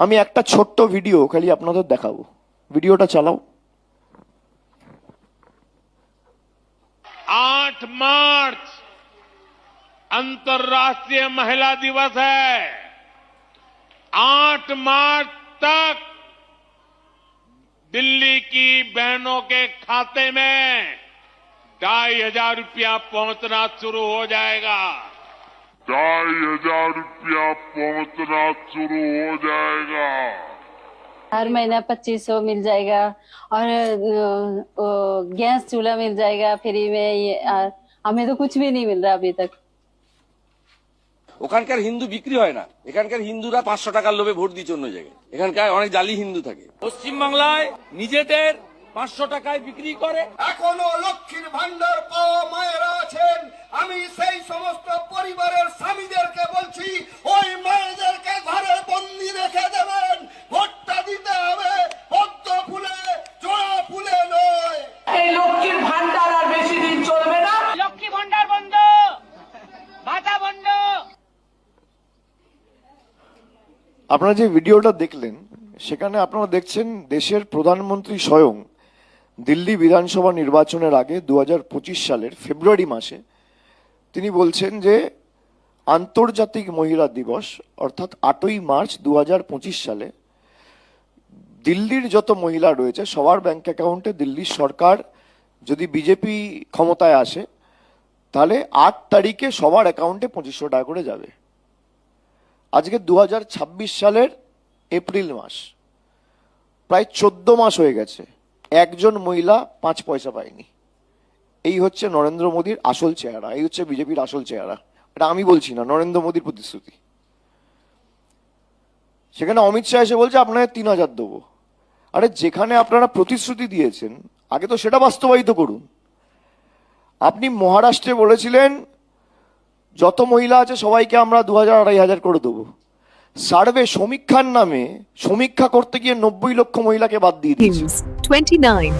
আমি একটা ছোট্ট ভিডিও খালি আপনাদের দেখাবো। ভিডিওটা চালাও। 8 मार्च अंतर्राष्ट्रीय महिला दिवस है। 8 मार्च तक दिल्ली की बहनों के खाते में 2,500 रुपया पहुंचना शुरू हो जाएगा। 2,500 रुपया पहुंचना शुरू हो जाएगा। हर महीना 2500 मिल जाएगा और गैस चूल्हा मिल जाएगा फ्री में। ये हमें तो कुछ भी नहीं मिल रहा अभी तक। ওখানকার হিন্দু বিক্রি হয় না, এখানকার হিন্দুরা 500 টাকার লোভে ভোট দিচ্ছে অন্য জায়গায়। এখানকার অনেক জালি হিন্দু থাকে। পশ্চিমবাংলায় নিজেদের 500 টাকায় বিক্রি করে। এখনো লক্ষ্মীর ভান্ডার পাওয়া মায়েরা আছেন। আমি সেই সমস্ত পরিবারের স্বামীদেরকে বলছি, ওই মায়েদেরকে ঘরে বন্দি রেখে দেবেন। ভোটটা দিতে হবে পদ্ম ফুলে, জোড়া ফুলে নয়। এই লক্ষ্মীর ভান্ডার আর বেশি দিন চলবে না। লক্ষ্মী ভান্ডার বন্ধ, ভাতা বন্ধ। আপনারা যে ভিডিওটা দেখলেন সেখানে আপনারা দেখছেন দেশের প্রধানমন্ত্রী স্বয়ং দিল্লি বিধানসভা নির্বাচনের আগে 2025 সালের ফেব্রুয়ারি মাসে তিনি বলছেন যে আন্তর্জাতিক মহিলা দিবস অর্থাৎ 8ই মার্চ 2025 সালে দিল্লির যত মহিলা রয়েছে সবার ব্যাংক অ্যাকাউন্টে দিল্লির সরকার যদি বিজেপি ক্ষমতায় আসে তাহলে 8 তারিখে সবার অ্যাকাউন্টে 2500 টাকা করে যাবে। আজকে 2026 সালের এপ্রিল মাস, প্রায় 14 মাস হয়ে গেছে, একজন মহিলা 5 পয়সা পায়নি। এই হচ্ছে নরেন্দ্র মোদীর আসল চেহারা, এই হচ্ছে বিজেপির আসল চেহারা। এটা আমি বলছি না, নরেন্দ্র মোদীর প্রতিশ্রুতি। সেখানে অমিত শাহ এসে বলছে আপনাদের 3,000 দেবো। আরে যেখানে আপনারা প্রতিশ্রুতি দিয়েছেন আগে তো সেটা বাস্তবায়িত করুন। আপনি মহারাষ্ট্রে বলেছিলেন যত মহিলা আছে সবাইকে আমরা 2,000-2,500 করে দেবো। সার্ভে সমীক্ষার নামে সমীক্ষা করতে গিয়ে 90 লক্ষ মহিলাকে বাদ দিয়ে দিয়েছে। 29